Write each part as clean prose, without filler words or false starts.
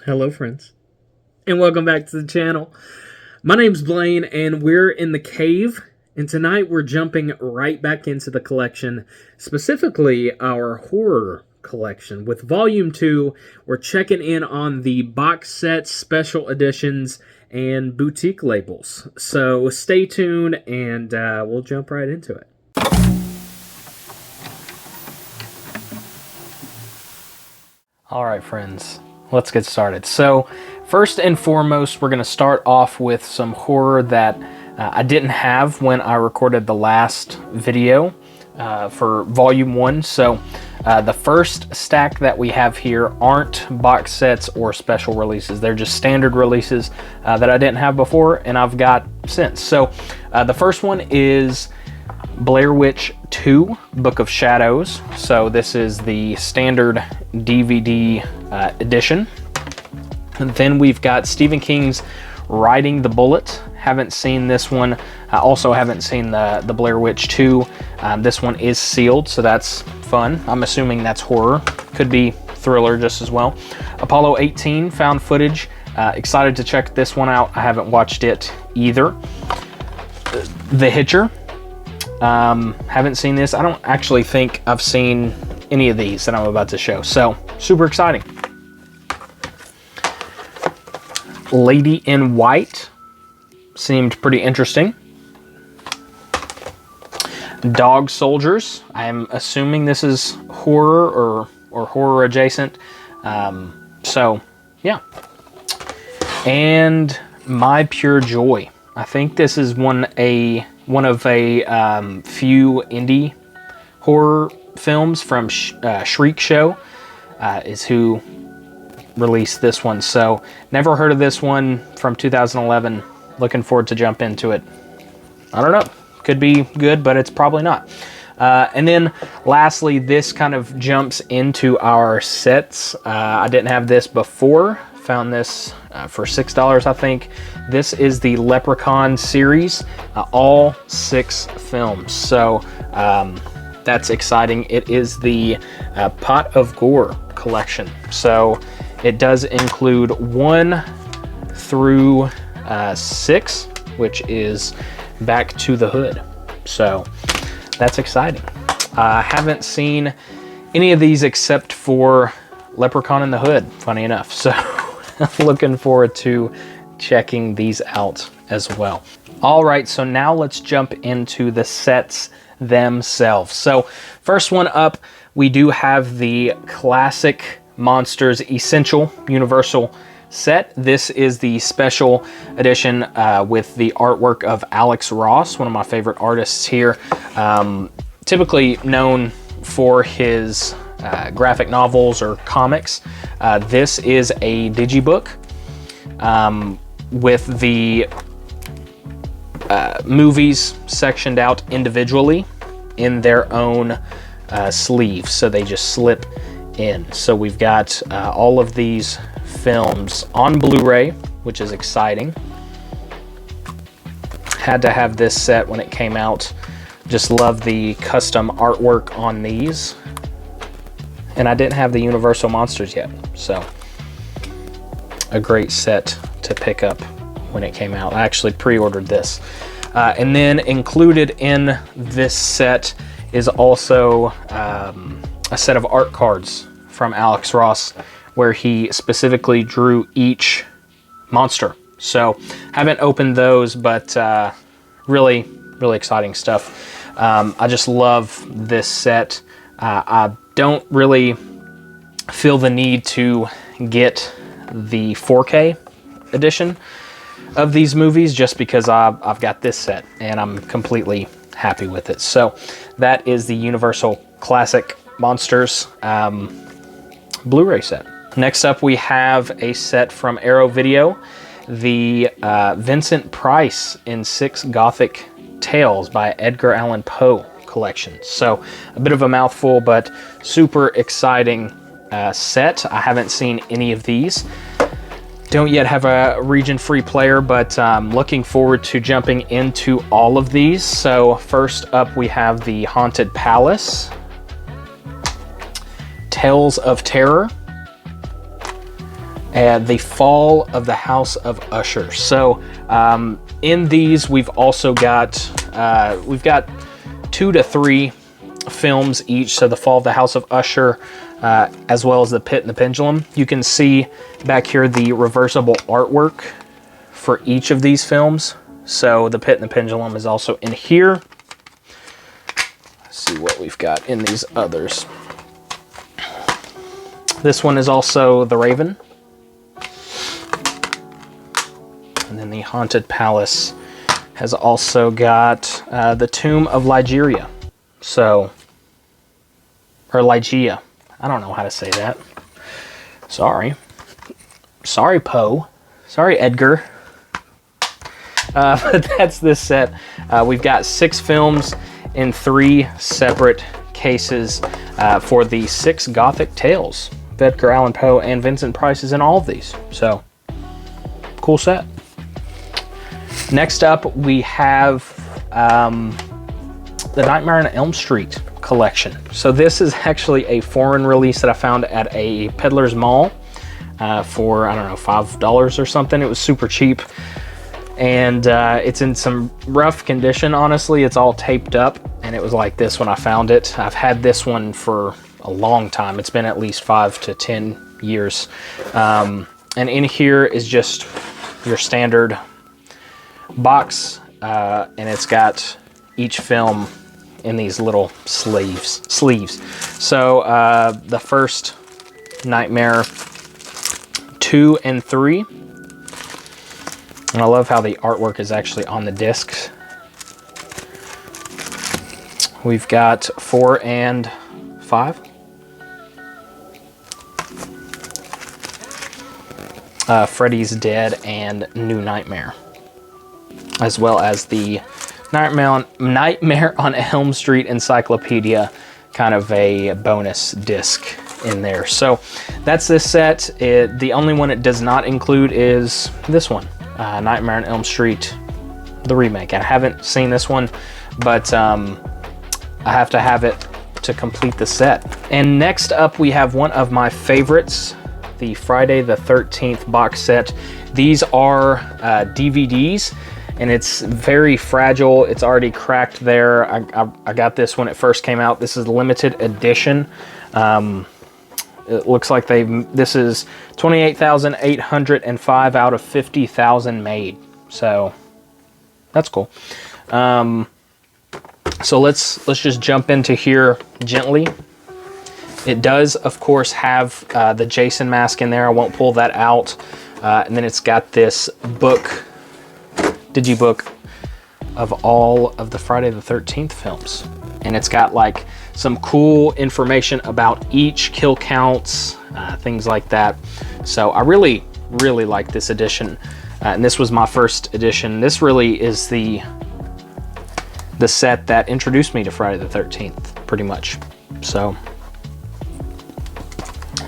Hello friends, and welcome back to the channel. My name's Blaine, and we're in the cave, and tonight we're jumping right back into the collection, specifically our horror collection. With Volume 2, we're checking in on the box sets, special editions, and boutique labels. So stay tuned, and we'll jump right into it. Alright friends, let's get started. So first and foremost, we're going to start off with some horror that I didn't have when I recorded the last video for Volume 1. So the first stack that we have here aren't box sets or special releases. They're just standard releases that I didn't have before and I've got since. So the first one is Blair Witch 2, Book of Shadows. So this is the standard DVD edition. And then we've got Stephen King's Riding the Bullet. Haven't seen this one. I also haven't seen the Blair Witch 2. This one is sealed, so that's fun. I'm assuming that's horror. Could be thriller just as well. Apollo 18, found footage. Excited to check this one out. I haven't watched it either. The Hitcher. Haven't seen this. I don't actually think I've seen any of these that I'm about to show, so super exciting. Lady in White seemed pretty interesting. Dog Soldiers. I'm assuming this is horror or horror adjacent. So yeah. And My Pure Joy. I think this is one of a few indie horror films from Shriek Show is who released this one. So never heard of this one, from 2011. Looking forward to jump into it. I don't know, could be good, but it's probably not. And then lastly, this kind of jumps into our sets. I didn't have this before. Found this for $6, I think. This is the Leprechaun series, all 6 films. So that's exciting. It is the Pot of Gore collection. So it does include 1 through 6, which is Back to the Hood. So that's exciting. I haven't seen any of these except for Leprechaun in the Hood, funny enough. So looking forward to checking these out as well. All right, so now let's jump into the sets themselves. So first one up, we do have the classic Monsters Essential Universal set. This is the special edition with the artwork of Alex Ross, one of my favorite artists here. Typically known for his graphic novels or comics. This is a digibook with the movies sectioned out individually in their own sleeves, so they just slip in. So we've got all of these films on Blu-ray, which is exciting. Had to have this set when it came out. Just love the custom artwork on these. And I didn't have the Universal Monsters yet, so a great set to pick up when it came out. I actually pre-ordered this. And then included in this set is also a set of art cards from Alex Ross, where he specifically drew each monster. So haven't opened those, but really exciting stuff. I just love this set. I don't really feel the need to get the 4K edition of these movies, just because I've got this set and I'm completely happy with it. So that is the Universal Classic Monsters Blu-ray set. Next up, we have a set from arrowvideo, the Vincent Price in 6 Gothic Tales by Edgar Allan Poe collection. So a bit of a mouthful, but super exciting set. I haven't seen any of these. Don't yet have a region-free player, but looking forward to jumping into all of these. So first up, we have the Haunted Palace, Tales of Terror, The Fall of the House of Usher. So in these, we've also got 2 to 3 films each. So The Fall of the House of Usher, as well as The Pit and the Pendulum. You can see back here the reversible artwork for each of these films. So The Pit and the Pendulum is also in here. Let's see what we've got in these others. This one is also The Raven. And then the Haunted Palace has also got the Tomb of Ligeia. So, or Ligeia. I don't know how to say that. Sorry. Sorry, Poe. Sorry, Edgar. But that's this set. We've got 6 films in 3 separate cases for the 6 Gothic tales. Edgar Allan Poe and Vincent Price is in all of these. So, cool set. Next up, we have the Nightmare on Elm Street collection. So this is actually a foreign release that I found at a Peddler's Mall for, I don't know, $5 or something. It was super cheap. And it's in some rough condition, honestly. It's all taped up, and it was like this when I found it. I've had this one for a long time. It's been at least 5 to 10 years. And in here is just your standard box, and it's got each film in these little sleeves. So the first Nightmare 2 and 3, and I love how the artwork is actually on the discs. We've got 4 and 5. Freddy's Dead and New Nightmare, as well as the Nightmare on Elm Street Encyclopedia, kind of a bonus disc in there. So that's this set. The only one it does not include is this one, Nightmare on Elm Street, the remake. I haven't seen this one, but I have to have it to complete the set. And next up, we have one of my favorites, the Friday the 13th box set. These are DVDs, and it's very fragile. It's already cracked there. I got this when it first came out. This is limited edition. It looks like this is 28,805 out of 50,000 made. So that's cool. So let's just jump into here gently. It does, of course, have the Jason mask in there. I won't pull that out. And then it's got this book, digibook, of all of the Friday the 13th films. And it's got like some cool information about each kill counts, things like that. So I really, really like this edition. And this was my first edition. This really is the set that introduced me to Friday the 13th, pretty much. So,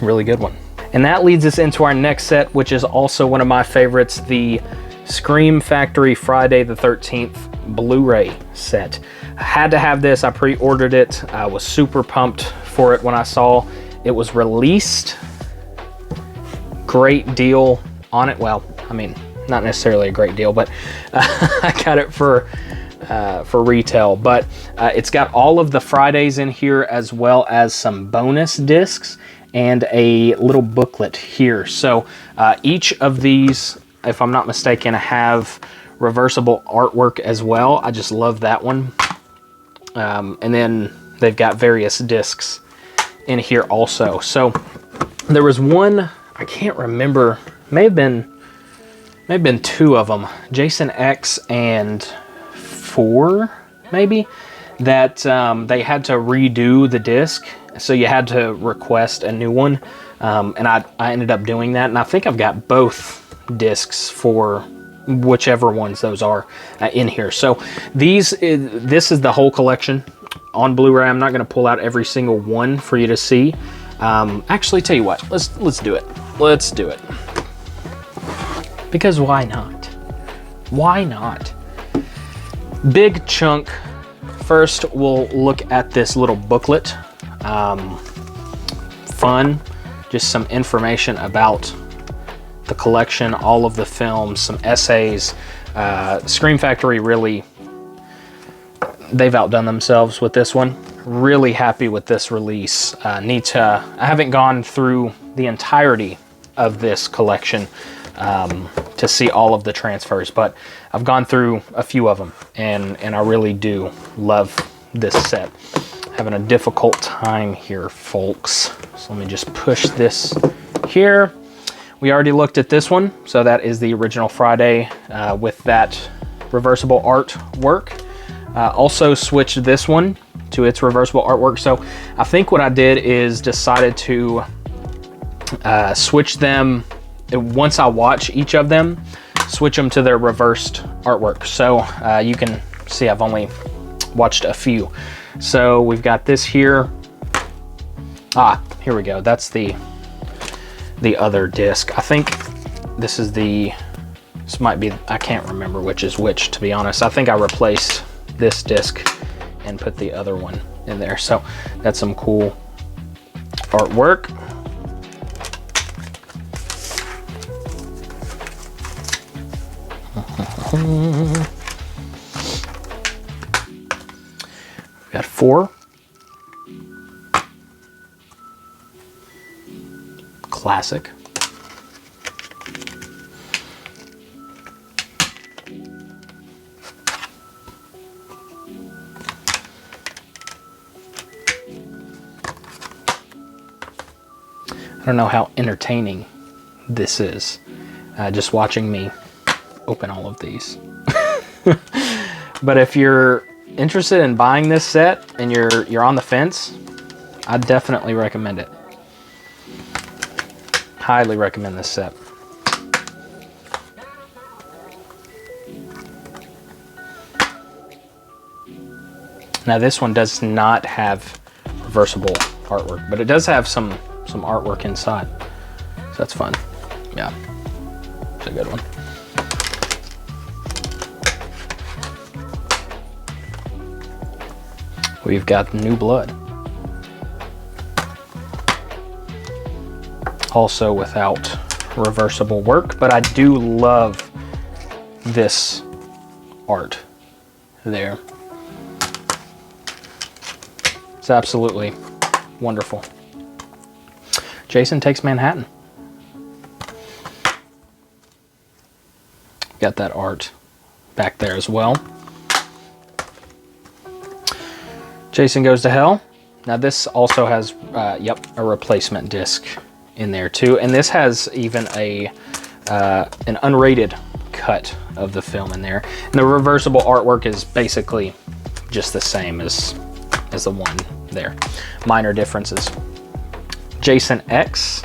really good one. And that leads us into our next set, which is also one of my favorites, the Scream Factory Friday the 13th Blu-ray set. I had to have this. I pre-ordered it. I was super pumped for it when I saw it was released. Great deal on it. Well, I mean, not necessarily a great deal, but I got it for retail. But it's got all of the Fridays in here, as well as some bonus discs and a little booklet here. So each of these, if I'm not mistaken, have reversible artwork as well. I just love that one. And then they've got various discs in here also. So there was one, I can't remember, may have been 2 of them, Jason X and 4 maybe, that they had to redo the disc. So you had to request a new one. And I ended up doing that. And I think I've got both discs for whichever ones those are in here. So this is the whole collection on Blu-ray. I'm not going to pull out every single one for you to see. Actually, tell you what, let's do it. Let's do it. Because why not? Why not? Big chunk. First, we'll look at this little booklet. Fun, just some information about the collection, all of the films, some essays. Scream Factory really, they've outdone themselves with this one. Really happy with this release. I haven't gone through the entirety of this collection to see all of the transfers, but I've gone through a few of them, and I really do love this set. Having a difficult time here, folks. So let me just push this here. We already looked at this one, so that is the original Friday with that reversible artwork. Also switched this one to its reversible artwork. So I think what I did is decided to switch them once I watch each of them, switch them to their reversed artwork. So you can see I've only watched a few. So we've got this here. Here we go. That's the other disc. I think this is this might be, I can't remember which is which, to be honest. I think I replaced this disc and put the other one in there. So that's some cool artwork. We've got 4. Classic. I don't know how entertaining this is, just watching me open all of these. But if you're interested in buying this set and you're on the fence, I definitely recommend it. Highly recommend this set. Now this one does not have reversible artwork, but it does have some artwork inside, so that's fun. Yeah, it's a good one. We've got New Blood, also without reversible work, but I do love this art there. It's absolutely wonderful. Jason Takes Manhattan. Got that art back there as well. Jason Goes to Hell. Now this also has, a replacement disc in there too, and this has even an unrated cut of the film in there. And the reversible artwork is basically just the same as the one there. Minor differences. Jason X,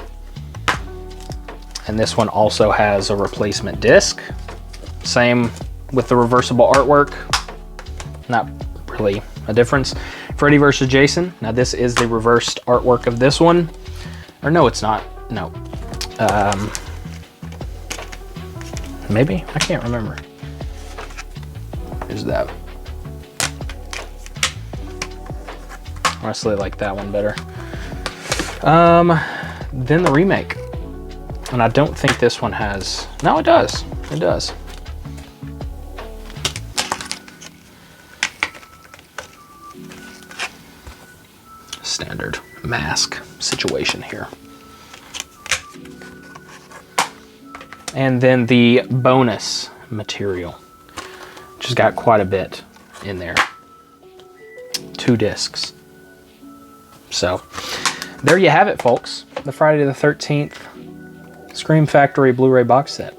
and this one also has a replacement disc. Same with the reversible artwork, not really a difference. Freddy vs. Jason, now this is the reversed artwork of this one. Or no, it's not, no. Maybe, I can't remember. Here's that. Honestly, I like that one better. Then the remake, and I don't think this one has, no, it does, it does. Standard mask situation here. And then the bonus material, which has got quite a bit in there. 2 discs. So there you have it, folks. The Friday the 13th Scream Factory Blu-ray box set.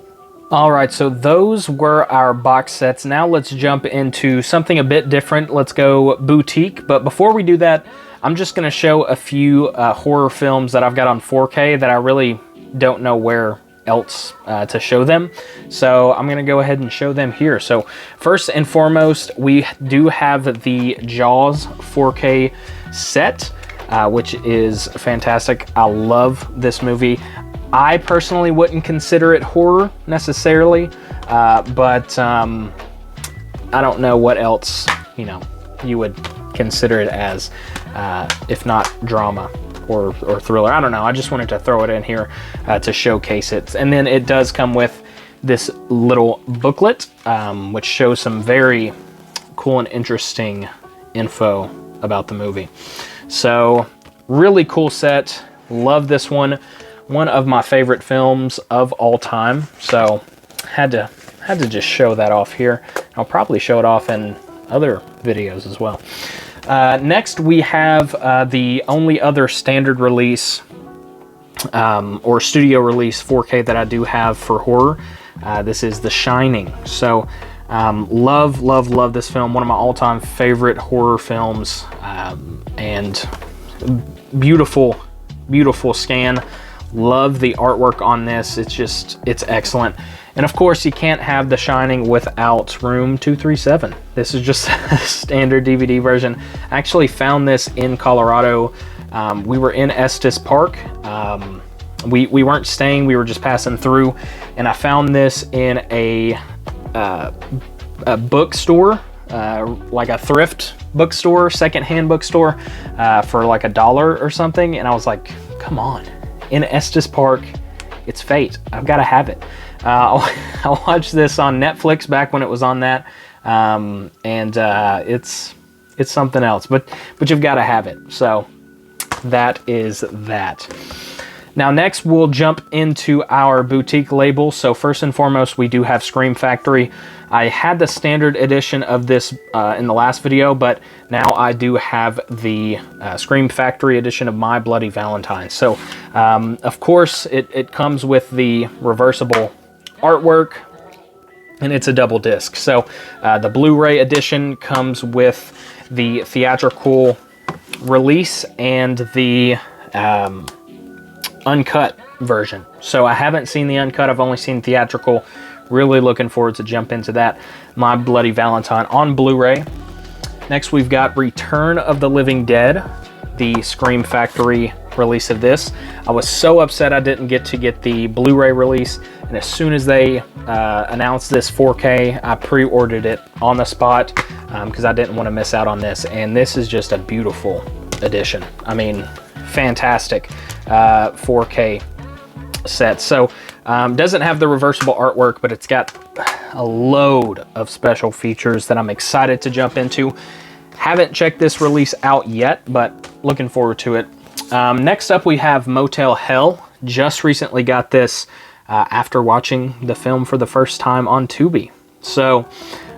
All right, so those were our box sets. Now let's jump into something a bit different. Let's go boutique. But before we do that, I'm just going to show a few horror films that I've got on 4K that I really don't know where else to show them. So I'm going to go ahead and show them here. So first and foremost, we do have the Jaws 4K set. Which is fantastic. I love this movie. I personally wouldn't consider it horror necessarily, but I don't know what else, you would consider it as, if not drama. or thriller. I don't know. I just wanted to throw it in here to showcase it. And then it does come with this little booklet, which shows some very cool and interesting info about the movie. So really cool set. Love this one. One of my favorite films of all time. So had to just show that off here. I'll probably show it off in other videos as well. Next we have the only other standard release or studio release 4K that I do have for horror. This is The Shining. So love this film. One of my all-time favorite horror films, and beautiful scan. Love the artwork on this. It's excellent. And of course, you can't have The Shining without Room 237. This is just a standard DVD version. I actually found this in Colorado. We were in Estes Park. We weren't staying, we were just passing through, and I found this in a bookstore, like a thrift bookstore, secondhand bookstore, for like $1 or something. And I was like, come on, in Estes Park, it's fate. I've got to have it. I watched this on Netflix back when it was on that, and it's something else. But you've got to have it. So that is that. Now next we'll jump into our boutique labels. So first and foremost, we do have Scream Factory. I had the standard edition of this in the last video, but now I do have the Scream Factory edition of My Bloody Valentine. So of course it comes with the reversible artwork, and it's a double disc. So the Blu-ray edition comes with the theatrical release and the uncut version. So I haven't seen the uncut, I've only seen theatrical. Really looking forward to jump into that. My Bloody Valentine on Blu-ray. Next we've got Return of the Living Dead, the Scream Factory release of this. I was so upset I didn't get the Blu-ray release, and as soon as they announced this 4K, I pre-ordered it on the spot because I didn't want to miss out on this. And this is just a beautiful edition. I mean, fantastic 4K set. So doesn't have the reversible artwork, but it's got a load of special features that I'm excited to jump into. Haven't checked this release out yet, but looking forward to it. Next up we have Motel Hell. Just recently got this after watching the film for the first time on Tubi. So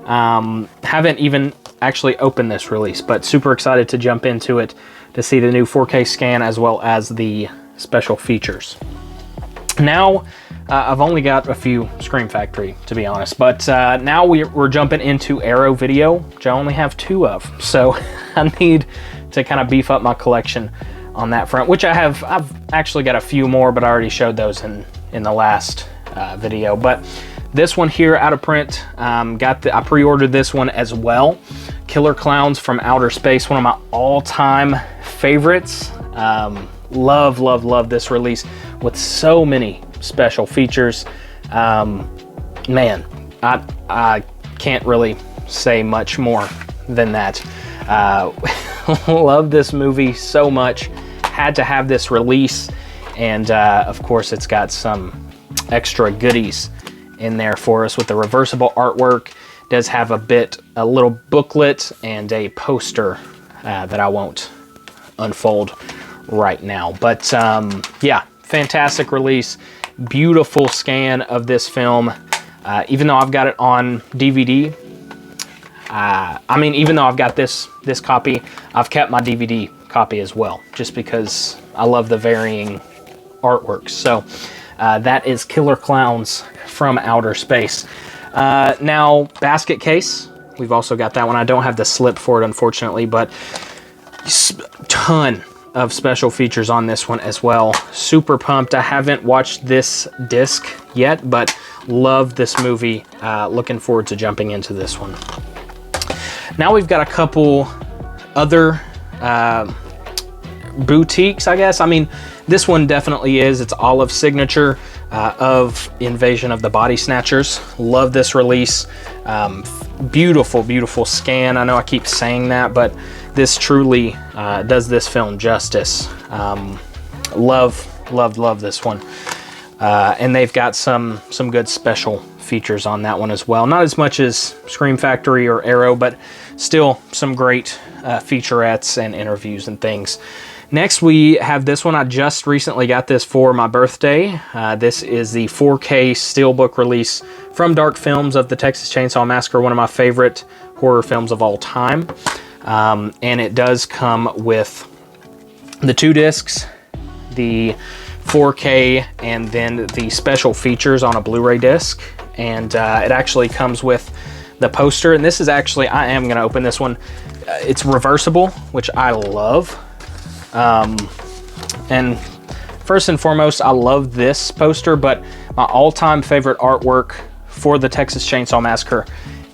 haven't even actually opened this release, but super excited to jump into it to see the new 4K scan as well as the special features. Now, I've only got a few Scream Factory, to be honest, but now we're jumping into arrowvideo, which I only have 2 of. So I need to kind of beef up my collection on that front, which I've actually got a few more, but I already showed those in the last video. But this one here, out of print, I pre-ordered this one as well. Killer Clowns from Outer Space, one of my all-time favorites. Love this release with so many special features. Man, I can't really say much more than that. Love this movie so much. Had to have this release, and of course it's got some extra goodies in there for us with the reversible artwork. Does have a little booklet and a poster that I won't unfold right now. But yeah, fantastic release. Beautiful scan of this film. Even though I've got it on DVD, I mean, even though I've got this copy, I've kept my DVD copy as well, just because I love the varying artworks. So that is Killer Clowns from Outer Space. Now, basket case, we've also got that one. I don't have the slip for it, unfortunately, but ton of special features on this one as well. Super pumped. I haven't watched this disc yet, but love this movie. Looking forward to jumping into this one. Now we've got a couple other boutiques, I guess. I mean, this one definitely is. It's Olive Signature of Invasion of the Body Snatchers. Love this release. Beautiful scan. I know I keep saying that, but this truly does this film justice. Love this one. And they've got some good special features on that one as well. Not as much as Scream Factory or Arrow, but still some great featurettes and interviews and things. Next, we have this one. I just recently got this for my birthday. This is the 4K Steelbook release from Dark Films of the Texas Chainsaw Massacre, one of my favorite horror films of all time. And it does come with the 2 discs, the 4K, and then the special features on a Blu-ray disc. And it actually comes with the poster. And this is actually, I am going to open this one. It's reversible, which I love. And first and foremost, I love this poster, but my all-time favorite artwork for the Texas Chainsaw Massacre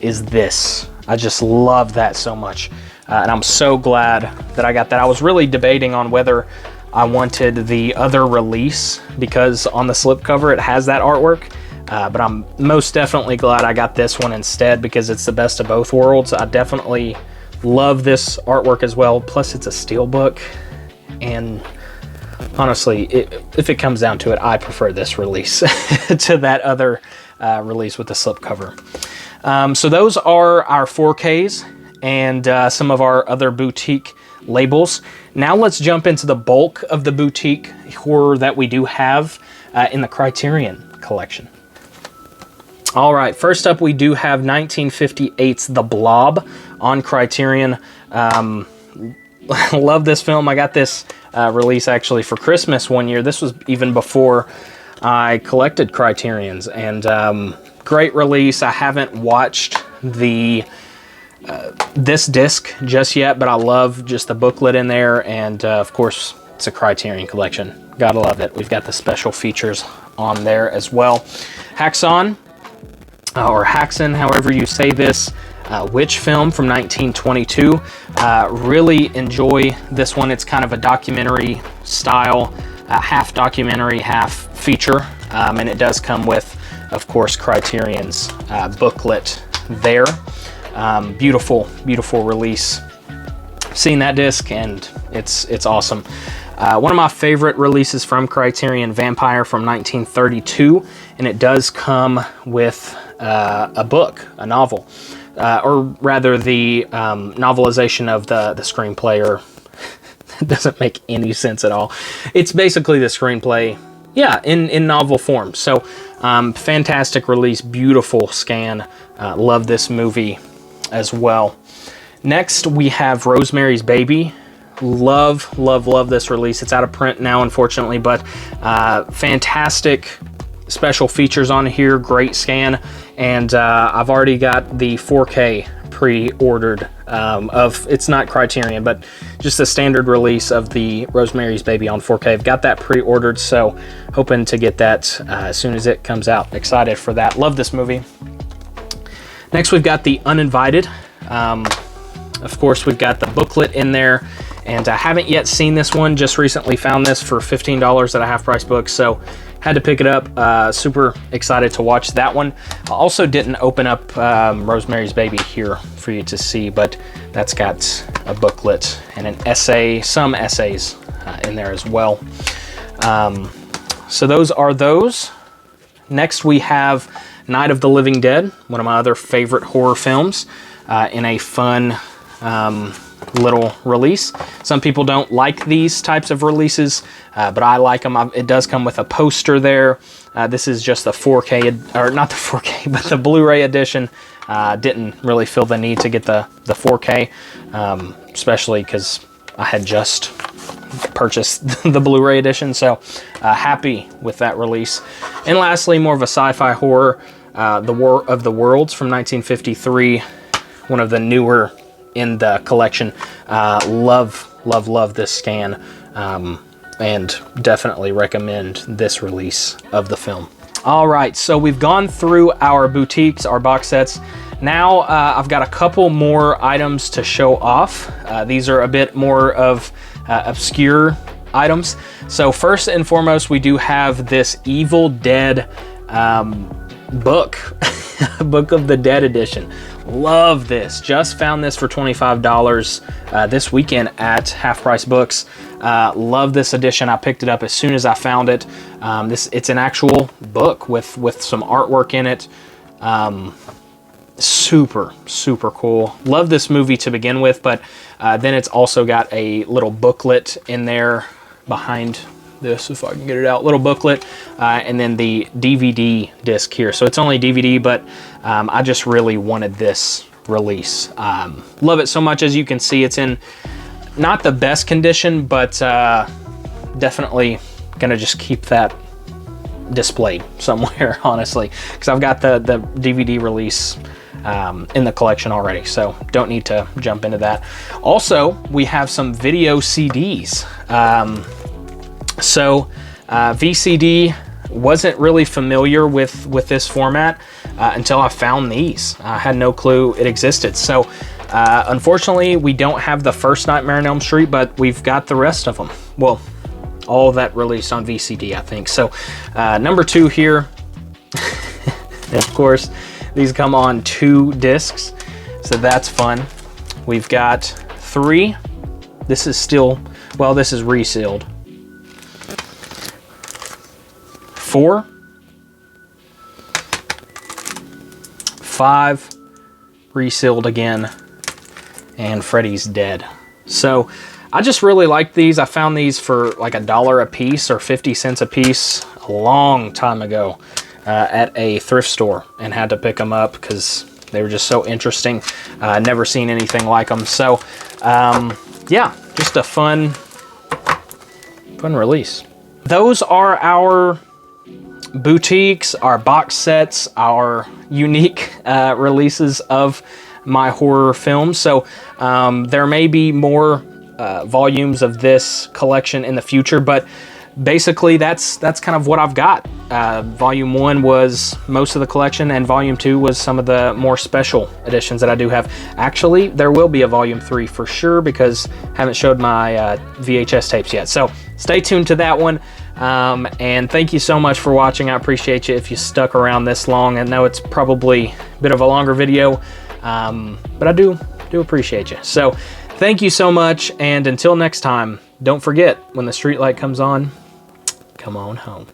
is this. I just love that so much. And I'm so glad that I got that. I was really debating on whether I wanted the other release, because on the slipcover it has that artwork. But I'm most definitely glad I got this one instead, because it's the best of both worlds. I definitely love this artwork as well. Plus it's a steelbook. And honestly, if it comes down to it, I prefer this release to that other release with the slipcover. So those are our 4Ks and some of our other boutique labels. Now let's jump into the bulk of the boutique horror that we do have in the Criterion Collection. All right, first up we do have 1958's The Blob on Criterion. Love this film. I got this release actually for Christmas one year. This was even before I collected Criterions, and great release. I haven't watched the this disc just yet, but I love just the booklet in there, and of course it's a Criterion Collection. Gotta love it. We've got the special features on there as well. Hexen, or Hexen, however you say this. Witch film from 1922. Really enjoy this one. It's kind of a documentary style, half documentary, half feature, and it does come with, of course, Criterion's booklet there. Beautiful release. Seen that disc, and it's awesome. One of my favorite releases from Criterion, Vampire from 1932, and it does come with a book, a novel. Or rather the novelization of the screenplay, or it doesn't make any sense at all. It's basically the screenplay, yeah, in novel form. So fantastic release, beautiful scan. Love this movie as well. Next we have Rosemary's Baby. Love this release. It's out of print now, unfortunately, but fantastic special features on here, great scan, and I've already got the 4K pre-ordered it's not Criterion, but just the standard release of the Rosemary's Baby on 4K. I've got that pre-ordered, so hoping to get that as soon as it comes out. Excited for that. Love this movie. Next we've got the Uninvited. Of course, we've got the booklet in there, and I haven't yet seen this one. Just recently found this for $15 at a half-price book, so had to pick it up. Super excited to watch that one. I also didn't open up Rosemary's Baby here for you to see, but that's got a booklet and an essay, some essays in there as well. So those are those. Next we have Night of the Living Dead, one of my other favorite horror films, in a fun little release. Some people don't like these types of releases, but I like them. It does come with a poster there. This is just the 4K, or not the 4K, but the Blu-ray edition. Didn't really feel the need to get the 4K, especially because I had just purchased the Blu-ray edition, so happy with that release. And lastly, more of a sci-fi horror, The War of the Worlds from 1953, one of the newer in the collection. Love this scan, and definitely recommend this release of the film. All right, so we've gone through our boutiques, our box sets. Now I've got a couple more items to show off. These are a bit more of obscure items. So first and foremost, we do have this Evil Dead book. Book of the Dead edition. Love this. Just found this for $25 this weekend at Half Price Books. Love this edition. I picked it up as soon as I found it. It's an actual book with some artwork in it. Super, super cool. Love this movie to begin with, but then it's also got a little booklet in there behind this, if I can get it out, little booklet, and then the DVD disc here. So it's only DVD, but I just really wanted this release. Love it so much. As you can see, it's in not the best condition, but definitely gonna just keep that displayed somewhere, honestly, because I've got the DVD release in the collection already, so don't need to jump into that. Also, we have some video CDs. VCD, wasn't really familiar with this format until I found these. I had no clue it existed. So unfortunately, we don't have the first Nightmare on Elm Street, but we've got the rest of them. Well, all of that released on VCD, I think. So number 2 here, of course, these come on 2 discs, so that's fun. We've got 3. This is still, well, this is resealed. 4, 5, resealed again, and Freddy's Dead. So I just really like these. I found these for like $1 a piece or 50 cents a piece a long time ago at a thrift store, and had to pick them up because they were just so interesting. Never seen anything like them. So yeah, just a fun release. Those are our boutiques, our box sets, our unique releases of my horror films. So there may be more volumes of this collection in the future, but basically that's kind of what I've got. Volume 1 was most of the collection, and Volume 2 was some of the more special editions that I do have. Actually, there will be a Volume 3 for sure, because I haven't showed my VHS tapes yet. So stay tuned to that one. And thank you so much for watching. I appreciate you if you stuck around this long. I know it's probably a bit of a longer video, but I do appreciate you. So thank you so much, and until next time, don't forget, when the street light comes on, come on home.